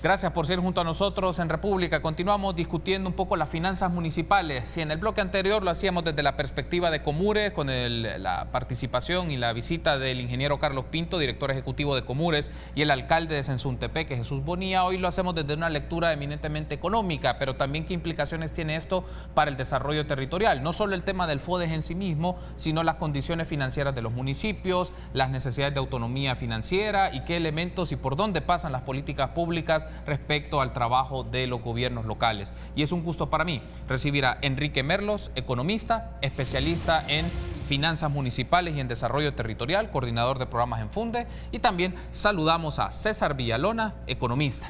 Gracias por ser junto a nosotros en República. Continuamos discutiendo un poco las finanzas municipales. Y en el bloque anterior lo hacíamos desde la perspectiva de Comures, con la participación y la visita del ingeniero Carlos Pinto, director ejecutivo de Comures, y el alcalde de Sensuntepeque, Jesús Bonilla. Hoy lo hacemos desde una lectura eminentemente económica, pero también qué implicaciones tiene esto para el desarrollo territorial. No solo el tema del FODES en sí mismo, sino las condiciones financieras de los municipios, las necesidades de autonomía financiera y qué elementos y por dónde pasan las políticas públicas respecto al trabajo de los gobiernos locales. Y es un gusto para mí recibir a Enrique Merlos, economista, especialista en finanzas municipales y en desarrollo territorial, coordinador de programas en Funde, y también saludamos a César Villalona, economista.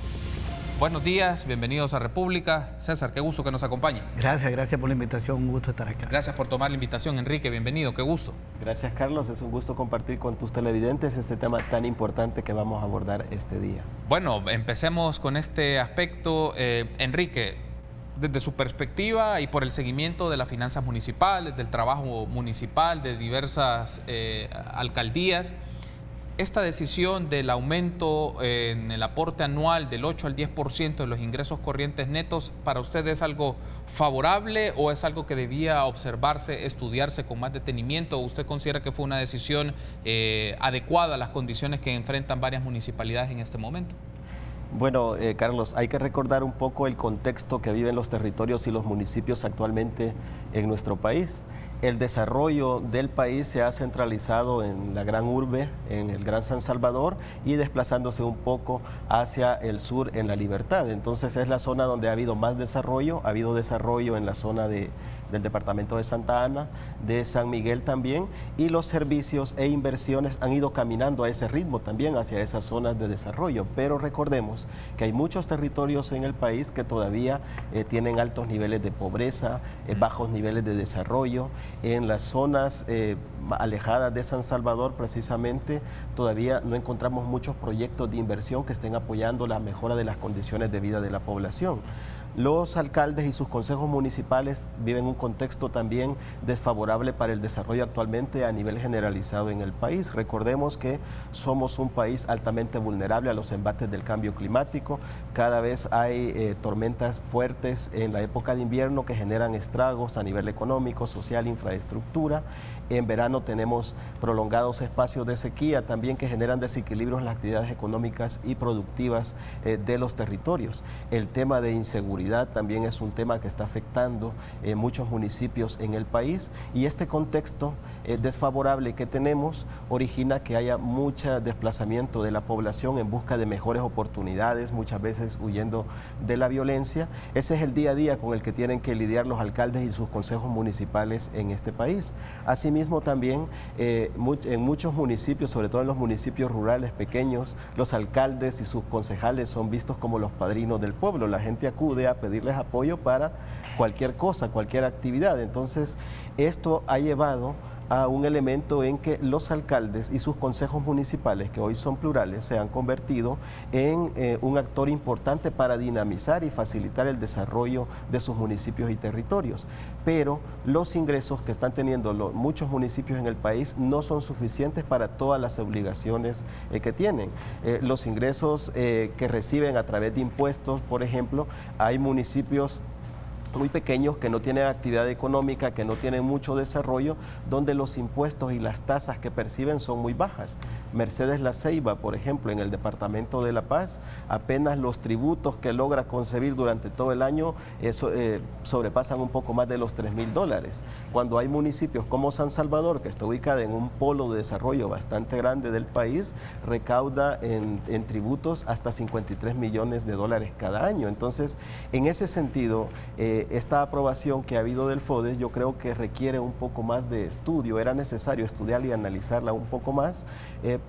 Buenos días, bienvenidos a República. César, qué gusto que nos acompañe. Gracias por la invitación, un gusto estar acá. Gracias por tomar la invitación, Enrique, bienvenido, qué gusto. Gracias, Carlos, es un gusto compartir con tus televidentes este tema tan importante que vamos a abordar este día. Bueno, empecemos con este aspecto. Enrique, desde su perspectiva y por el seguimiento de las finanzas municipales, del trabajo municipal, de diversas alcaldías, esta decisión del aumento en el aporte anual del 8 al 10% de los ingresos corrientes netos, ¿para usted es algo favorable o es algo que debía observarse, estudiarse con más detenimiento? ¿O usted considera que fue una decisión adecuada a las condiciones que enfrentan varias municipalidades en este momento? Bueno, Carlos, hay que recordar un poco el contexto que viven los territorios y los municipios actualmente en nuestro país. El desarrollo del país se ha centralizado en la gran urbe, en el Gran San Salvador, y desplazándose un poco hacia el sur en La Libertad. Entonces es la zona donde ha habido más desarrollo. Ha habido desarrollo en la zona del departamento de Santa Ana, de San Miguel también, y los servicios e inversiones han ido caminando a ese ritmo también hacia esas zonas de desarrollo. Pero recordemos que hay muchos territorios en el país que todavía tienen altos niveles de pobreza, bajos niveles de desarrollo. En las zonas alejadas de San Salvador, precisamente, todavía no encontramos muchos proyectos de inversión que estén apoyando la mejora de las condiciones de vida de la población. Los alcaldes y sus consejos municipales viven un contexto también desfavorable para el desarrollo actualmente a nivel generalizado en el país. Recordemos que somos un país altamente vulnerable a los embates del cambio climático. Cada vez hay tormentas fuertes en la época de invierno que generan estragos a nivel económico, social, infraestructura. En verano tenemos prolongados espacios de sequía también que generan desequilibrios en las actividades económicas y productivas de los territorios. El tema de inseguridad también es un tema que está afectando muchos municipios en el país, y este contexto desfavorable que tenemos origina que haya mucho desplazamiento de la población en busca de mejores oportunidades, muchas veces huyendo de la violencia. Ese es el día a día con el que tienen que lidiar los alcaldes y sus consejos municipales en este país. Asimismo también en muchos municipios, sobre todo en los municipios rurales pequeños, los alcaldes y sus concejales son vistos como los padrinos del pueblo. La gente acude a pedirles apoyo para cualquier cosa, cualquier actividad. Entonces, esto ha llevado a un elemento en que los alcaldes y sus consejos municipales, que hoy son plurales, se han convertido en un actor importante para dinamizar y facilitar el desarrollo de sus municipios y territorios. Pero los ingresos que están teniendo muchos municipios en el país no son suficientes para todas las obligaciones que tienen. Los ingresos que reciben a través de impuestos, por ejemplo, hay municipios muy pequeños que no tienen actividad económica, que no tienen mucho desarrollo, donde los impuestos y las tasas que perciben son muy bajas. Mercedes La Ceiba, por ejemplo, en el departamento de La Paz, apenas los tributos que logra concebir durante todo el año sobrepasan un poco más de los $3,000. Cuando hay municipios como San Salvador, que está ubicada en un polo de desarrollo bastante grande del país, recauda en tributos hasta $53 millones cada año. Entonces, en ese sentido, esta aprobación que ha habido del FODES yo creo que requiere un poco más de estudio. Era necesario estudiarla y analizarla un poco más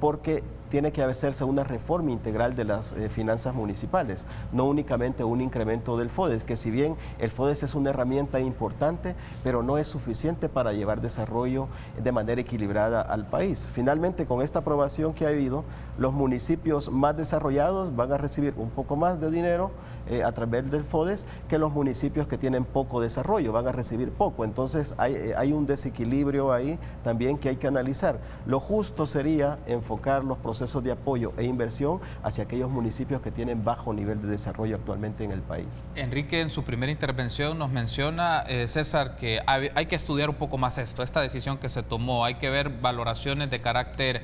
porque tiene que hacerse una reforma integral de las finanzas municipales, no únicamente un incremento del FODES, que si bien el FODES es una herramienta importante, pero no es suficiente para llevar desarrollo de manera equilibrada al país. Finalmente, con esta aprobación que ha habido, los municipios más desarrollados van a recibir un poco más de dinero a través del FODES que los municipios que tienen poco desarrollo, van a recibir poco. Entonces hay un desequilibrio ahí también que hay que analizar. Lo justo sería enfocar los procesos procesos de apoyo e inversión hacia aquellos municipios que tienen bajo nivel de desarrollo actualmente en el país. Enrique, en su primera intervención nos menciona, César, que hay que estudiar un poco más esta decisión que se tomó. Hay que ver valoraciones de carácter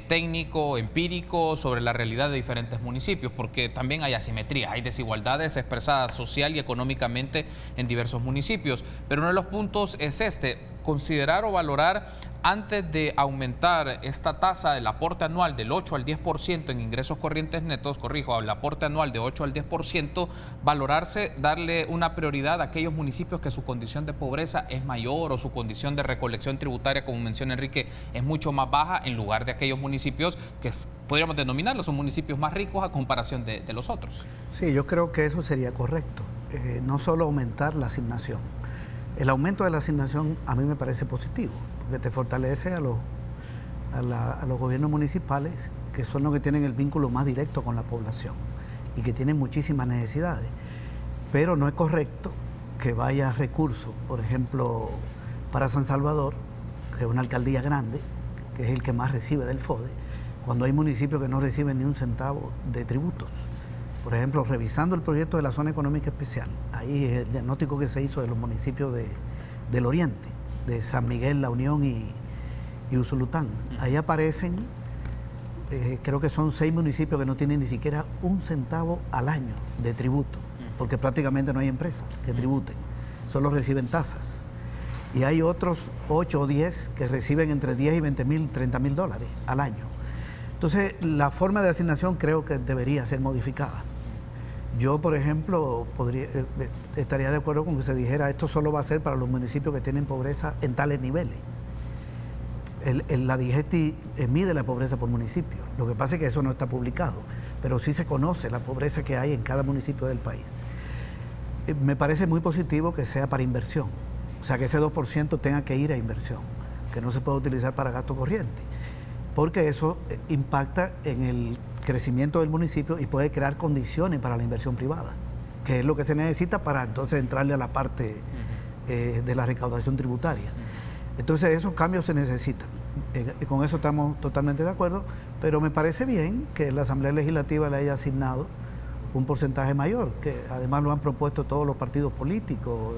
técnico, empírico, sobre la realidad de diferentes municipios, porque también hay asimetría, hay desigualdades expresadas social y económicamente en diversos municipios. Pero uno de los puntos es considerar o valorar antes de aumentar esta tasa del aporte anual del 8 al 10% en ingresos corrientes netos, el aporte anual de 8 al 10%, valorarse, darle una prioridad a aquellos municipios que su condición de pobreza es mayor o su condición de recolección tributaria, como menciona Enrique, es mucho más baja, en lugar de aquellos municipios que podríamos denominarlos son municipios más ricos a comparación de los otros. Sí, yo creo que eso sería correcto, no solo aumentar la asignación. El aumento de la asignación a mí me parece positivo, porque te fortalece a los gobiernos municipales, que son los que tienen el vínculo más directo con la población y que tienen muchísimas necesidades. Pero no es correcto que vaya recursos, por ejemplo, para San Salvador, que es una alcaldía grande, que es el que más recibe del FODE, cuando hay municipios que no reciben ni un centavo de tributos. Por ejemplo, revisando el proyecto de la zona económica especial, ahí es el diagnóstico que se hizo de los municipios del Oriente, de San Miguel, La Unión y Usulután. Ahí aparecen, creo que son 6 municipios que no tienen ni siquiera un centavo al año de tributo, porque prácticamente no hay empresas que tributen, solo reciben tasas. Y hay otros 8 o 10 que reciben entre 10 y 20 mil, 30 mil dólares al año. Entonces, la forma de asignación creo que debería ser modificada. Yo, por ejemplo, estaría de acuerdo con que se dijera esto solo va a ser para los municipios que tienen pobreza en tales niveles. La DIGESTI mide la pobreza por municipio. Lo que pasa es que eso no está publicado, pero sí se conoce la pobreza que hay en cada municipio del país. Me parece muy positivo que sea para inversión, o sea, que ese 2% tenga que ir a inversión, que no se pueda utilizar para gasto corriente, porque eso impacta en el crecimiento del municipio y puede crear condiciones para la inversión privada, que es lo que se necesita para entonces entrarle a la parte de la recaudación tributaria. Entonces esos cambios se necesitan. Con eso estamos totalmente de acuerdo, pero me parece bien que la Asamblea Legislativa le haya asignado un porcentaje mayor, que además lo han propuesto todos los partidos políticos.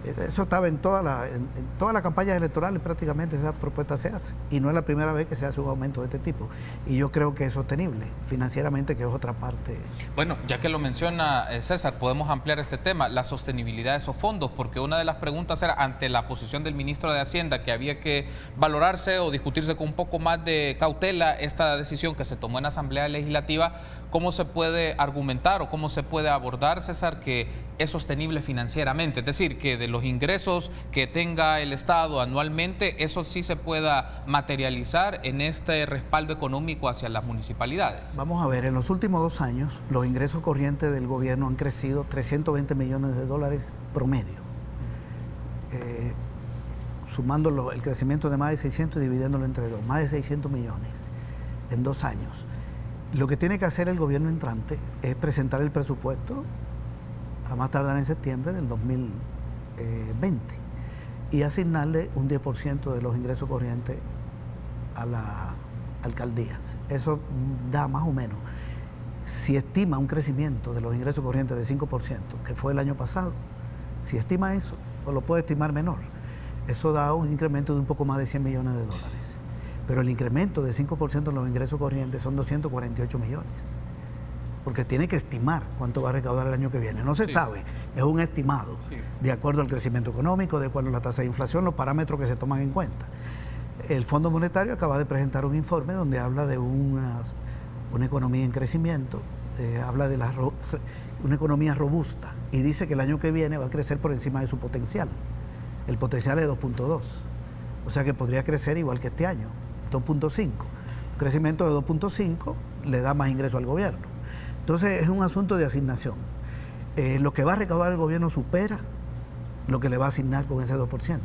Eso estaba en todas las campañas electorales, prácticamente esa propuesta se hace, y no es la primera vez que se hace un aumento de este tipo, y yo creo que es sostenible financieramente, que es otra parte. Bueno, ya que lo menciona César, podemos ampliar este tema, la sostenibilidad de esos fondos, porque una de las preguntas era, ante la posición del ministro de Hacienda, que había que valorarse o discutirse con un poco más de cautela esta decisión que se tomó en la Asamblea Legislativa, ¿cómo se puede argumentar o cómo se puede abordar, César, que es sostenible financieramente? Es decir, que de los ingresos que tenga el Estado anualmente, eso sí se pueda materializar en este respaldo económico hacia las municipalidades. Vamos a ver, en los últimos 2 años, los ingresos corrientes del gobierno han crecido 320 millones de dólares promedio. Sumándolo el crecimiento de más de 600 y dividiéndolo entre 2, más de 600 millones en 2 años. Lo que tiene que hacer el gobierno entrante es presentar el presupuesto a más tardar en septiembre del 2020 y asignarle un 10% de los ingresos corrientes a las alcaldías. Eso da más o menos, si estima un crecimiento de los ingresos corrientes de 5%, que fue el año pasado, si estima eso, o lo puede estimar menor, eso da un incremento de un poco más de 100 millones de dólares. Pero el incremento de 5% en los ingresos corrientes son 248 millones. Porque tiene que estimar cuánto va a recaudar el año que viene. No se sabe, es un estimado, de acuerdo al crecimiento económico, de acuerdo a la tasa de inflación, los parámetros que se toman en cuenta. El Fondo Monetario acaba de presentar un informe donde habla de una economía en crecimiento, habla de una economía robusta, y dice que el año que viene va a crecer por encima de su potencial. El potencial es 2.2, o sea que podría crecer igual que este año, 2.5. Un crecimiento de 2.5 le da más ingreso al gobierno. Entonces es un asunto de asignación. Lo que va a recaudar el gobierno supera lo que le va a asignar con ese 2%.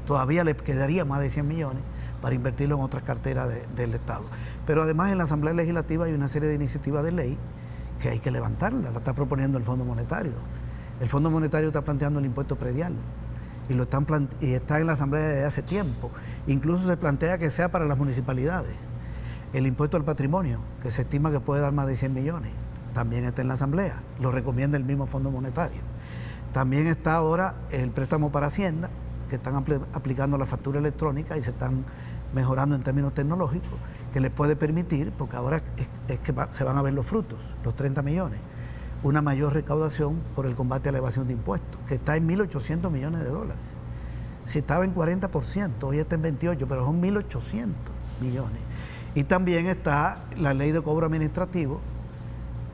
Todavía le quedaría más de 100 millones para invertirlo en otras carteras del Estado. Pero además en la Asamblea Legislativa hay una serie de iniciativas de ley que hay que levantarla. La está proponiendo el Fondo Monetario. El Fondo Monetario está planteando el impuesto predial y está en la Asamblea desde hace tiempo. Incluso se plantea que sea para las municipalidades. El impuesto al patrimonio, que se estima que puede dar más de 100 millones, también está en la Asamblea, lo recomienda el mismo Fondo Monetario. También está ahora el préstamo para Hacienda, que están aplicando la factura electrónica y se están mejorando en términos tecnológicos, que les puede permitir, porque ahora es que se van a ver los frutos, los 30 millones, una mayor recaudación por el combate a la evasión de impuestos, que está en 1.800 millones de dólares. Si estaba en 40%, hoy está en 28%, pero son 1.800 millones. Y también está la ley de cobro administrativo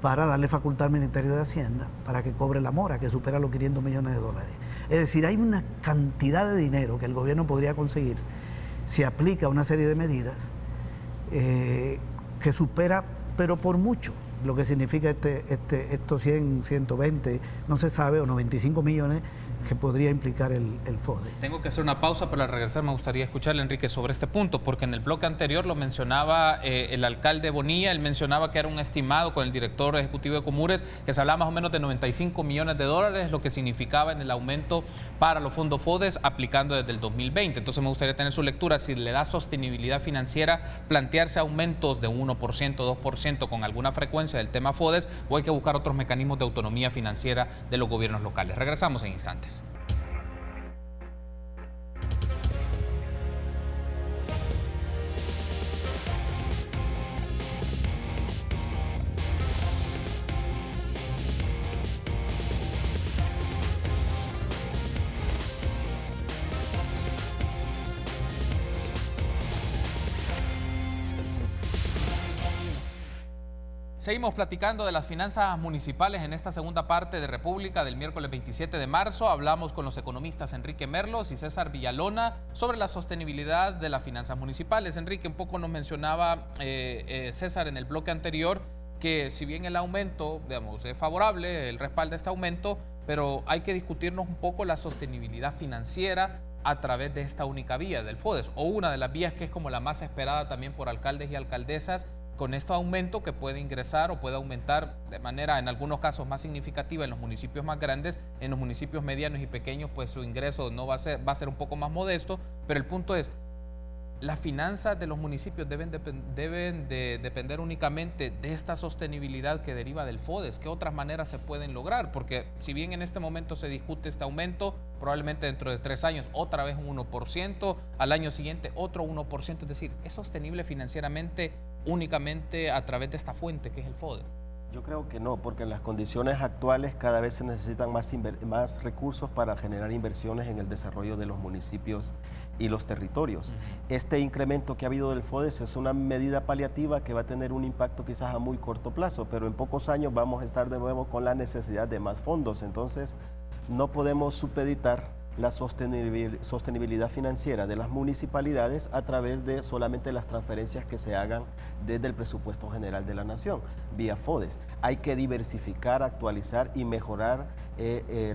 para darle facultad al Ministerio de Hacienda para que cobre la mora, que supera los 500 millones de dólares. Es decir, hay una cantidad de dinero que el gobierno podría conseguir si aplica una serie de medidas que supera, pero por mucho, lo que significa estos 100, 120, no se sabe, o 95 millones que podría implicar el FODE. Tengo que hacer una pausa, pero al regresar me gustaría escucharle, Enrique, sobre este punto, porque en el bloque anterior lo mencionaba el alcalde Bonilla. Él mencionaba que era un estimado con el director ejecutivo de Comures, que se hablaba más o menos de 95 millones de dólares, lo que significaba en el aumento para los fondos FODES aplicando desde el 2020. Entonces me gustaría tener su lectura, si le da sostenibilidad financiera plantearse aumentos de 1%, 2% con alguna frecuencia del tema FODES, o hay que buscar otros mecanismos de autonomía financiera de los gobiernos locales. Regresamos en instantes. Seguimos platicando de las finanzas municipales en esta segunda parte de República del miércoles 27 de marzo. Hablamos con los economistas Enrique Merlos y César Villalona sobre la sostenibilidad de las finanzas municipales. Enrique, un poco nos mencionaba César en el bloque anterior que si bien el aumento, digamos, es favorable, el respaldo de este aumento, pero hay que discutirnos un poco la sostenibilidad financiera a través de esta única vía del FODES, o una de las vías que es como la más esperada también por alcaldes y alcaldesas, con este aumento que puede ingresar o puede aumentar de manera en algunos casos más significativa en los municipios más grandes. En los municipios medianos y pequeños pues su ingreso no va a ser un poco más modesto, pero el punto es, las finanzas de los municipios deben de depender únicamente de esta sostenibilidad que deriva del FODES. ¿Qué otras maneras se pueden lograr? Porque si bien en este momento se discute este aumento, probablemente dentro de 3 años otra vez un 1%, al año siguiente otro 1%, es decir, ¿es sostenible financieramente únicamente a través de esta fuente que es el FODES? Yo creo que no, porque en las condiciones actuales cada vez se necesitan más recursos para generar inversiones en el desarrollo de los municipios y los territorios. Este incremento que ha habido del FODES es una medida paliativa que va a tener un impacto quizás a muy corto plazo, pero en pocos años vamos a estar de nuevo con la necesidad de más fondos. Entonces, no podemos supeditar la sostenibilidad financiera de las municipalidades a través de solamente las transferencias que se hagan desde el presupuesto general de la nación, vía FODES. Hay que diversificar, actualizar y mejorar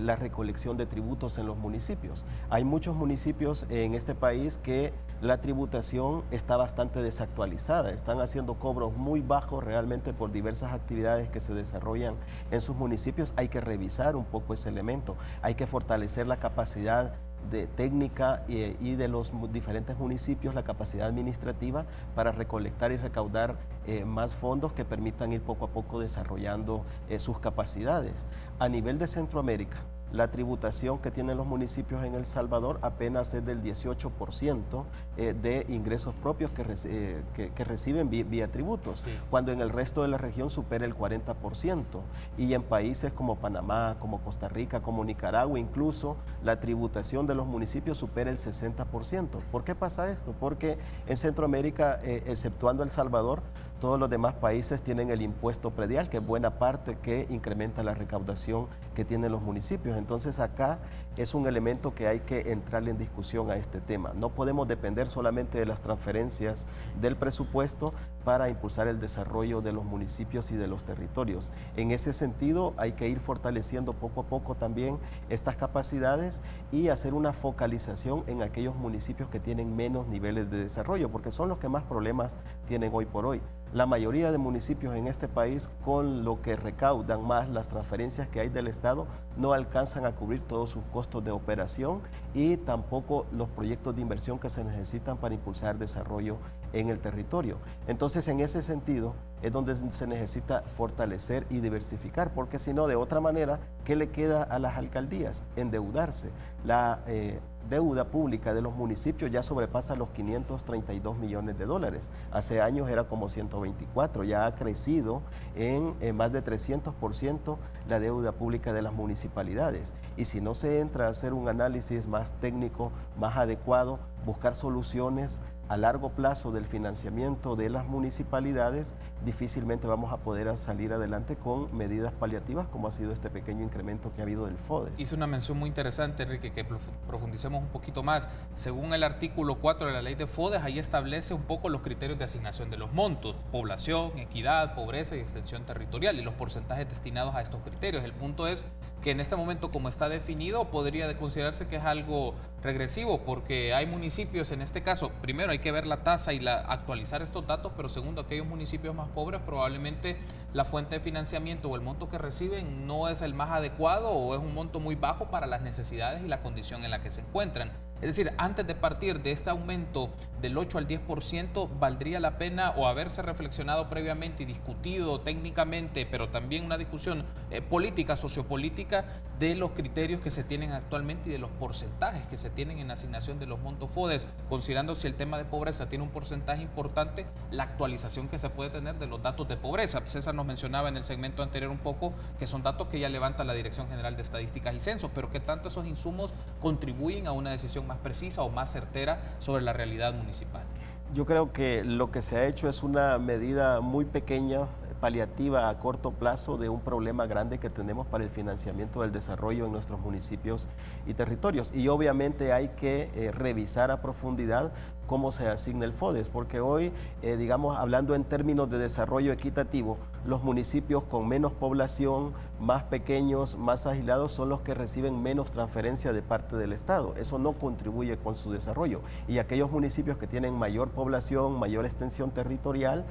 la recolección de tributos en los municipios. Hay muchos municipios en este país que la tributación está bastante desactualizada, están haciendo cobros muy bajos realmente por diversas actividades que se desarrollan en sus municipios. Hay que revisar un poco ese elemento, hay que fortalecer la capacidad de técnica y de los diferentes municipios, la capacidad administrativa para recolectar y recaudar más fondos que permitan ir poco a poco desarrollando sus capacidades. A nivel de Centroamérica, la tributación que tienen los municipios en El Salvador apenas es del 18% de ingresos propios que reciben vía tributos, cuando en el resto de la región supera el 40%. Y en países como Panamá, como Costa Rica, como Nicaragua, incluso la tributación de los municipios supera el 60%. ¿Por qué pasa esto? Porque en Centroamérica, exceptuando El Salvador, todos los demás países tienen el impuesto predial, que es buena parte que incrementa la recaudación que tienen los municipios. Entonces acá es un elemento que hay que entrarle en discusión a este tema. No podemos depender solamente de las transferencias del presupuesto para impulsar el desarrollo de los municipios y de los territorios. En ese sentido hay que ir fortaleciendo poco a poco también estas capacidades y hacer una focalización en aquellos municipios que tienen menos niveles de desarrollo, porque son los que más problemas tienen hoy por hoy. La mayoría de municipios en este país, con lo que recaudan más las transferencias que hay del Estado, no alcanzan a cubrir todos sus costos de operación y tampoco los proyectos de inversión que se necesitan para impulsar desarrollo en el territorio. Entonces, en ese sentido, es donde se necesita fortalecer y diversificar, porque si no, de otra manera, ¿qué le queda a las alcaldías? Endeudarse. La deuda pública de los municipios ya sobrepasa los 532 millones de dólares. Hace años era como 124, ya ha crecido en más de 300% la deuda pública de las municipalidades. Y si no se entra a hacer un análisis más técnico, más adecuado, buscar soluciones a largo plazo del financiamiento de las municipalidades, difícilmente vamos a poder salir adelante con medidas paliativas como ha sido este pequeño incremento que ha habido del FODES. Hizo una mención muy interesante, Enrique, que profundicemos un poquito más. Según el artículo 4 de la ley de FODES, ahí establece un poco los criterios de asignación de los montos: población, equidad, pobreza y extensión territorial, y los porcentajes destinados a estos criterios. El punto es que en este momento, como está definido, podría considerarse que es algo regresivo, porque hay municipios, en este caso, primero hay que ver la tasa y actualizar estos datos, pero segundo, aquellos municipios más pobres probablemente la fuente de financiamiento o el monto que reciben no es el más adecuado o es un monto muy bajo para las necesidades y la condición en la que se encuentran. Es decir, antes de partir de este aumento del 8 al 10%, valdría la pena o haberse reflexionado previamente y discutido técnicamente, pero también una discusión política, sociopolítica, de los criterios que se tienen actualmente y de los porcentajes que se tienen en asignación de los montos FODES, considerando si el tema de pobreza tiene un porcentaje importante, la actualización que se puede tener de los datos de pobreza. César nos mencionaba en el segmento anterior un poco que son datos que ya levanta la Dirección General de Estadísticas y Censos, pero que tanto esos insumos contribuyen a una decisión más precisa o más certera sobre la realidad municipal. Yo creo que lo que se ha hecho es una medida muy pequeña, paliativa a corto plazo de un problema grande que tenemos para el financiamiento del desarrollo en nuestros municipios y territorios. Y obviamente hay que revisar a profundidad cómo se asigna el FODES, porque hoy, digamos, hablando en términos de desarrollo equitativo, los municipios con menos población, más pequeños, más aislados, son los que reciben menos transferencia de parte del Estado. Eso no contribuye con su desarrollo. Y aquellos municipios que tienen mayor población, mayor extensión territorial,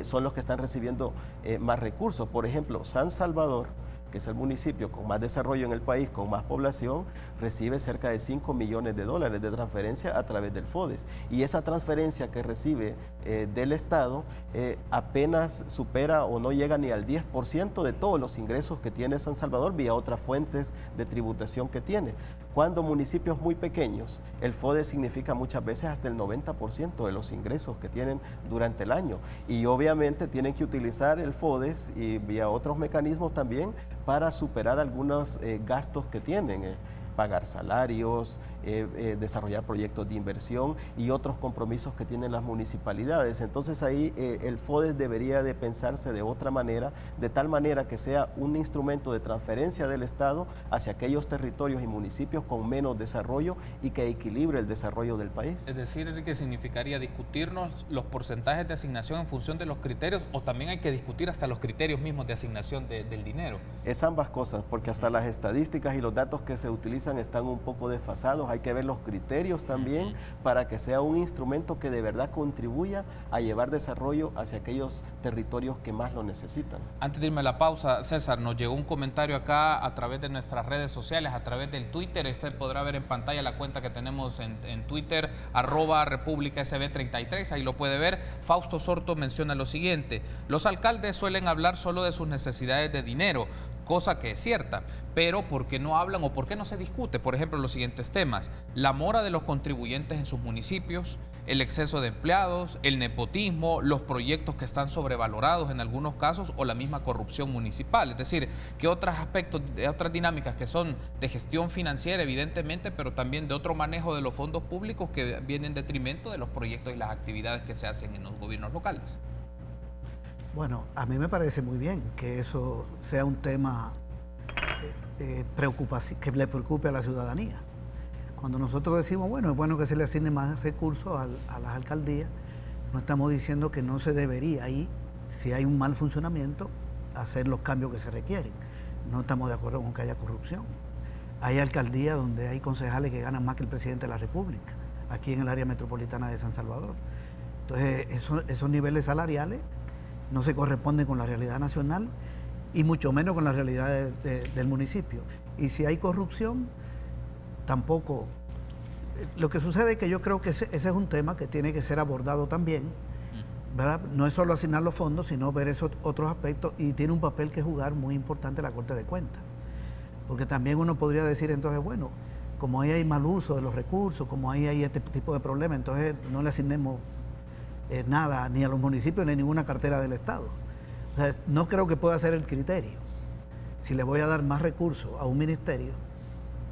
son los que están recibiendo más recursos. Por ejemplo, San Salvador, que es el municipio con más desarrollo en el país, con más población, recibe cerca de 5 millones de dólares de transferencia a través del FODES. Y esa transferencia que recibe del Estado apenas supera o no llega ni al 10% de todos los ingresos que tiene San Salvador vía otras fuentes de tributación que tiene. Cuando municipios muy pequeños, el FODES significa muchas veces hasta el 90% de los ingresos que tienen durante el año. Y obviamente tienen que utilizar el FODES y vía otros mecanismos también para superar algunos gastos que tienen, pagar salarios, desarrollar proyectos de inversión y otros compromisos que tienen las municipalidades. Entonces ahí el FODES debería de pensarse de otra manera, de tal manera que sea un instrumento de transferencia del Estado hacia aquellos territorios y municipios con menos desarrollo y que equilibre el desarrollo del país. Es decir, que significaría discutirnos los porcentajes de asignación en función de los criterios, o también hay que discutir hasta los criterios mismos de asignación del dinero. Es ambas cosas, porque hasta las estadísticas y los datos que se utilizan están un poco desfasados. Hay que ver los criterios también para que sea un instrumento que de verdad contribuya a llevar desarrollo hacia aquellos territorios que más lo necesitan. Antes de irme a la pausa, César, nos llegó un comentario acá a través de nuestras redes sociales, a través del Twitter. Usted podrá ver en pantalla la cuenta que tenemos en Twitter, @RepúblicaSB33, ahí lo puede ver. Fausto Sorto menciona lo siguiente: los alcaldes suelen hablar solo de sus necesidades de dinero, cosa que es cierta, pero ¿por qué no hablan o por qué no se discute? Por ejemplo, los siguientes temas: la mora de los contribuyentes en sus municipios, el exceso de empleados, el nepotismo, los proyectos que están sobrevalorados en algunos casos o la misma corrupción municipal. Es decir, que otros aspectos, otras dinámicas que son de gestión financiera, evidentemente, pero también de otro manejo de los fondos públicos que vienen en detrimento de los proyectos y las actividades que se hacen en los gobiernos locales. Bueno, a mí me parece muy bien que eso sea un tema que le preocupe a la ciudadanía. Cuando nosotros decimos, bueno, es bueno que se le asigne más recursos a las alcaldías, no estamos diciendo que no se debería ahí, si hay un mal funcionamiento, hacer los cambios que se requieren. No estamos de acuerdo con que haya corrupción. Hay alcaldías donde hay concejales que ganan más que el presidente de la República, aquí en el área metropolitana de San Salvador. Entonces, esos niveles salariales no se corresponden con la realidad nacional y mucho menos con la realidad del municipio. Y si hay corrupción, tampoco. Lo que sucede es que yo creo que ese es un tema que tiene que ser abordado también, ¿verdad? No es solo asignar los fondos, sino ver esos otros aspectos, y tiene un papel que jugar muy importante la Corte de Cuentas. Porque también uno podría decir entonces, bueno, como ahí hay mal uso de los recursos, como ahí hay este tipo de problemas, entonces no le asignemos nada ni a los municipios ni a ninguna cartera del Estado. O sea, no creo que pueda ser el criterio. Si le voy a dar más recursos a un ministerio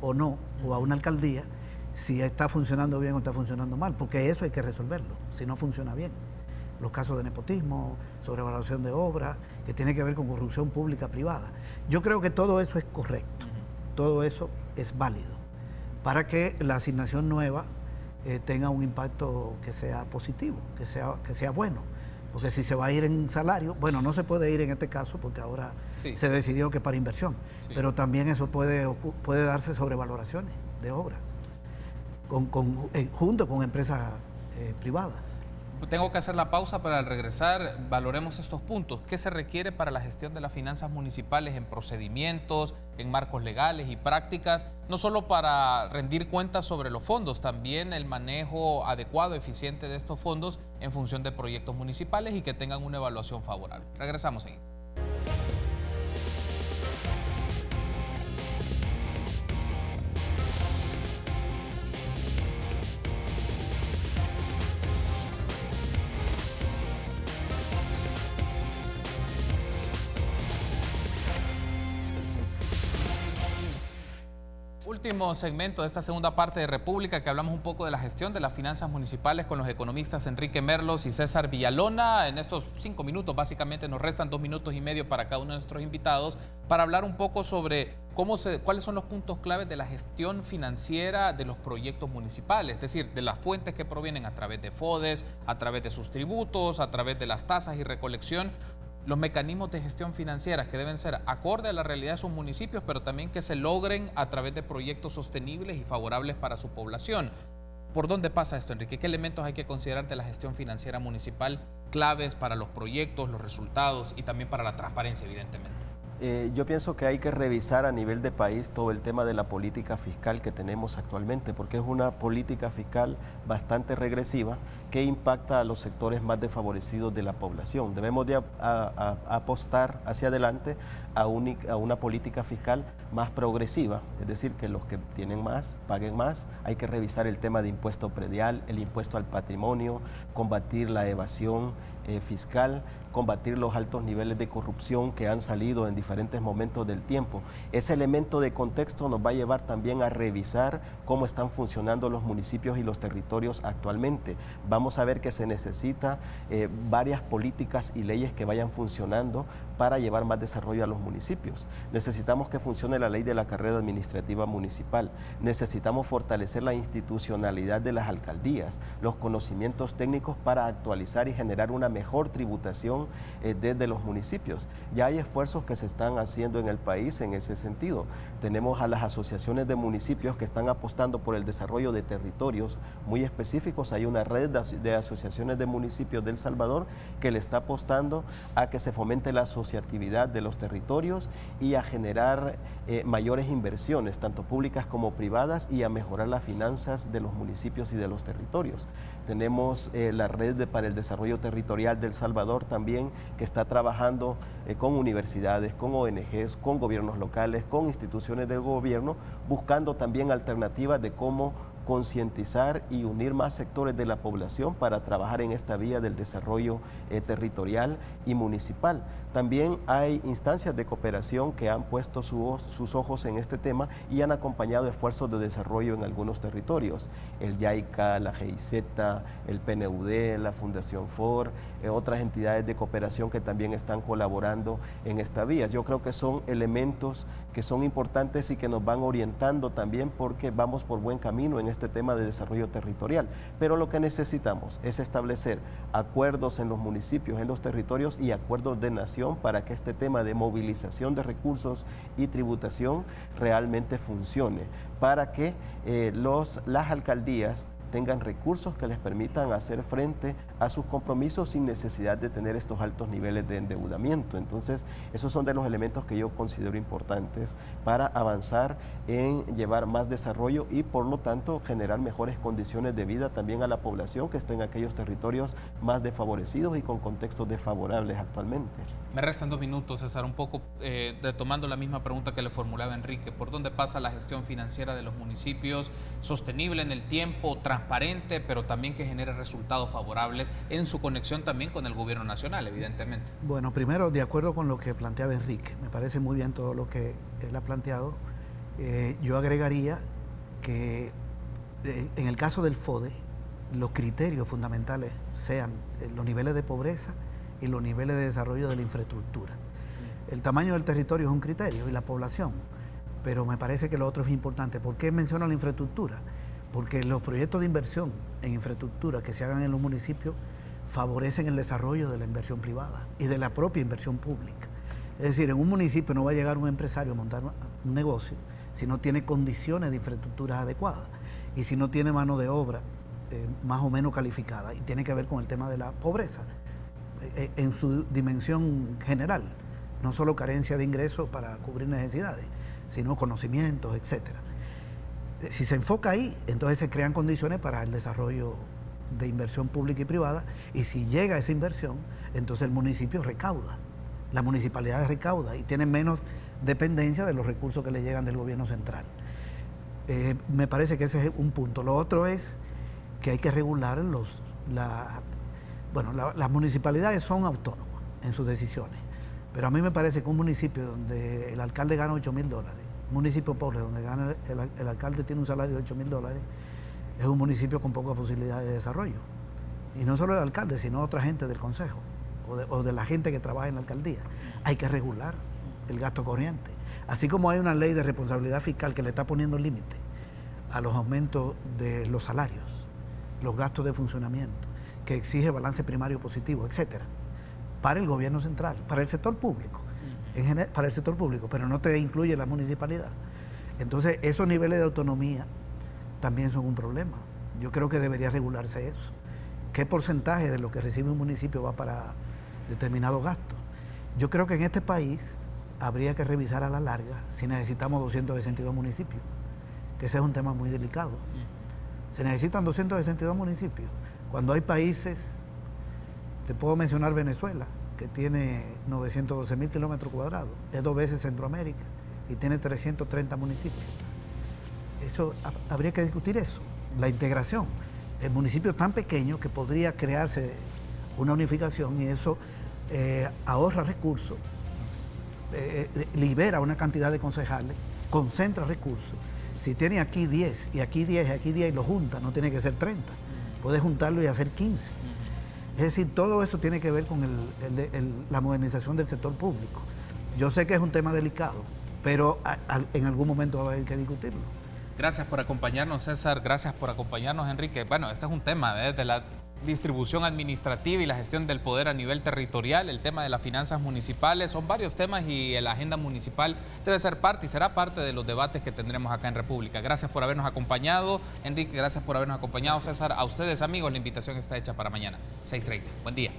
o no, o a una alcaldía, si está funcionando bien o está funcionando mal, porque eso hay que resolverlo, si no funciona bien. Los casos de nepotismo, sobrevaluación de obras, que tiene que ver con corrupción pública privada. Yo creo que todo eso es correcto, todo eso es válido, para que la asignación nueva tenga un impacto que sea positivo, que sea bueno. Porque si se va a ir en salario, bueno, no se puede ir en este caso porque ahora se decidió que para inversión, pero también eso puede darse sobrevaloraciones de obras junto con empresas privadas. Tengo que hacer la pausa, para al regresar valoremos estos puntos. ¿Qué se requiere para la gestión de las finanzas municipales en procedimientos, en marcos legales y prácticas? No solo para rendir cuentas sobre los fondos, también el manejo adecuado, eficiente de estos fondos en función de proyectos municipales y que tengan una evaluación favorable. Regresamos enseguida. Último segmento de esta segunda parte de República, que hablamos un poco de la gestión de las finanzas municipales con los economistas Enrique Merlos y César Villalona. En estos 5 minutos, básicamente nos restan 2 minutos y medio para cada uno de nuestros invitados, para hablar un poco sobre cuáles son los puntos claves de la gestión financiera de los proyectos municipales, es decir, de las fuentes que provienen a través de FODES, a través de sus tributos, a través de las tasas y recolección. Los mecanismos de gestión financiera que deben ser acorde a la realidad de sus municipios, pero también que se logren a través de proyectos sostenibles y favorables para su población. ¿Por dónde pasa esto, Enrique? ¿Qué elementos hay que considerar de la gestión financiera municipal claves para los proyectos, los resultados y también para la transparencia, evidentemente? Yo pienso que hay que revisar a nivel de país todo el tema de la política fiscal que tenemos actualmente, porque es una política fiscal bastante regresiva que impacta a los sectores más desfavorecidos de la población. Debemos de apostar hacia adelante a una política fiscal más progresiva, es decir, que los que tienen más paguen más. Hay que revisar el tema de impuesto predial, el impuesto al patrimonio, combatir la evasión fiscal, combatir los altos niveles de corrupción que han salido en diferentes momentos del tiempo. Ese elemento de contexto nos va a llevar también a revisar cómo están funcionando los municipios y los territorios actualmente. Vamos a ver que se necesita varias políticas y leyes que vayan funcionando para llevar más desarrollo a los municipios. Necesitamos que funcione la ley de la carrera administrativa municipal. Necesitamos fortalecer la institucionalidad de las alcaldías, los conocimientos técnicos para actualizar y generar una mejor tributación desde los municipios. Ya hay esfuerzos que se están haciendo en el país en ese sentido. Tenemos a las asociaciones de municipios que están apostando por el desarrollo de territorios muy específicos. Hay una red de asociaciones de municipios de El Salvador que le está apostando a que se fomente la asociatividad de los territorios y a generar mayores inversiones, tanto públicas como privadas, y a mejorar las finanzas de los municipios y de los territorios. Tenemos la red para el desarrollo territorial de El Salvador también, que está trabajando con universidades, con ONGs, con gobiernos locales, con instituciones del gobierno, buscando también alternativas de cómo concientizar y unir más sectores de la población para trabajar en esta vía del desarrollo territorial y municipal. También hay instancias de cooperación que han puesto sus ojos en este tema y han acompañado esfuerzos de desarrollo en algunos territorios. El YAICA, la GIZ, el PNUD, la Fundación FOR, otras entidades de cooperación que también están colaborando en esta vía. Yo creo que son elementos que son importantes y que nos van orientando también, porque vamos por buen camino en este tema de desarrollo territorial. Pero lo que necesitamos es establecer acuerdos en los municipios, en los territorios, y acuerdos de nación para que este tema de movilización de recursos y tributación realmente funcione, para que las alcaldías tengan recursos que les permitan hacer frente a sus compromisos sin necesidad de tener estos altos niveles de endeudamiento. Entonces, esos son de los elementos que yo considero importantes para avanzar en llevar más desarrollo y, por lo tanto, generar mejores condiciones de vida también a la población que está en aquellos territorios más desfavorecidos y con contextos desfavorables actualmente. Me restan 2 minutos, César, un poco retomando la misma pregunta que le formulaba Enrique. ¿Por dónde pasa la gestión financiera de los municipios? Sostenible en el tiempo, transparente, pero también que genere resultados favorables en su conexión también con el gobierno nacional, evidentemente. Bueno, primero, de acuerdo con lo que planteaba Enrique, me parece muy bien todo lo que él ha planteado. Yo agregaría que en el caso del FODE, los criterios fundamentales sean los niveles de pobreza y los niveles de desarrollo de la infraestructura. El tamaño del territorio es un criterio y la población, pero me parece que lo otro es importante. ¿Por qué menciono la infraestructura? Porque los proyectos de inversión en infraestructura que se hagan en los municipios favorecen el desarrollo de la inversión privada y de la propia inversión pública. Es decir, en un municipio no va a llegar un empresario a montar un negocio si no tiene condiciones de infraestructuras adecuadas y si no tiene mano de obra más o menos calificada, y tiene que ver con el tema de la pobreza en su dimensión general, no solo carencia de ingresos para cubrir necesidades, sino conocimientos, etcétera. Si se enfoca ahí, entonces se crean condiciones para el desarrollo de inversión pública y privada, y si llega esa inversión, entonces el municipio recauda, la municipalidad recauda y tiene menos dependencia de los recursos que le llegan del gobierno central. Me parece que ese es un punto. Lo otro es que hay que regular las municipalidades son autónomas en sus decisiones, pero a mí me parece que un municipio donde el alcalde gana $8,000, un municipio pobre donde el alcalde tiene un salario de $8,000, es un municipio con pocas posibilidades de desarrollo. Y no solo el alcalde, sino otra gente del consejo o de la gente que trabaja en la alcaldía. Hay que regular el gasto corriente. Así como hay una ley de responsabilidad fiscal que le está poniendo límite a los aumentos de los salarios, los gastos de funcionamiento, que exige balance primario positivo, etcétera, para el gobierno central, para el sector público, para el sector público, pero no te incluye la municipalidad. Entonces, esos niveles de autonomía también son un problema. Yo creo que debería regularse eso. ¿Qué porcentaje de lo que recibe un municipio va para determinados gastos? Yo creo que en este país habría que revisar a la larga si necesitamos 262 municipios, que ese es un tema muy delicado. Se necesitan 262 municipios. Cuando hay países, te puedo mencionar Venezuela, que tiene 912,000 kilómetros cuadrados, es 2 veces Centroamérica y tiene 330 municipios. Eso, habría que discutir eso, la integración. El municipio es tan pequeño que podría crearse una unificación y eso ahorra recursos, libera una cantidad de concejales, concentra recursos. Si tiene aquí 10 y aquí 10 y aquí 10 y lo junta, no tiene que ser 30. Puede juntarlo y hacer 15. Es decir, todo eso tiene que ver con la modernización del sector público. Yo sé que es un tema delicado, pero en algún momento va a haber que discutirlo. Gracias por acompañarnos, César. Gracias por acompañarnos, Enrique. Bueno, este es un tema de la distribución administrativa y la gestión del poder a nivel territorial, el tema de las finanzas municipales, son varios temas y la agenda municipal debe ser parte y será parte de los debates que tendremos acá en República. Gracias por habernos acompañado, Enrique, gracias por habernos acompañado, César. A ustedes, amigos, la invitación está hecha para mañana, 6:30. Buen día.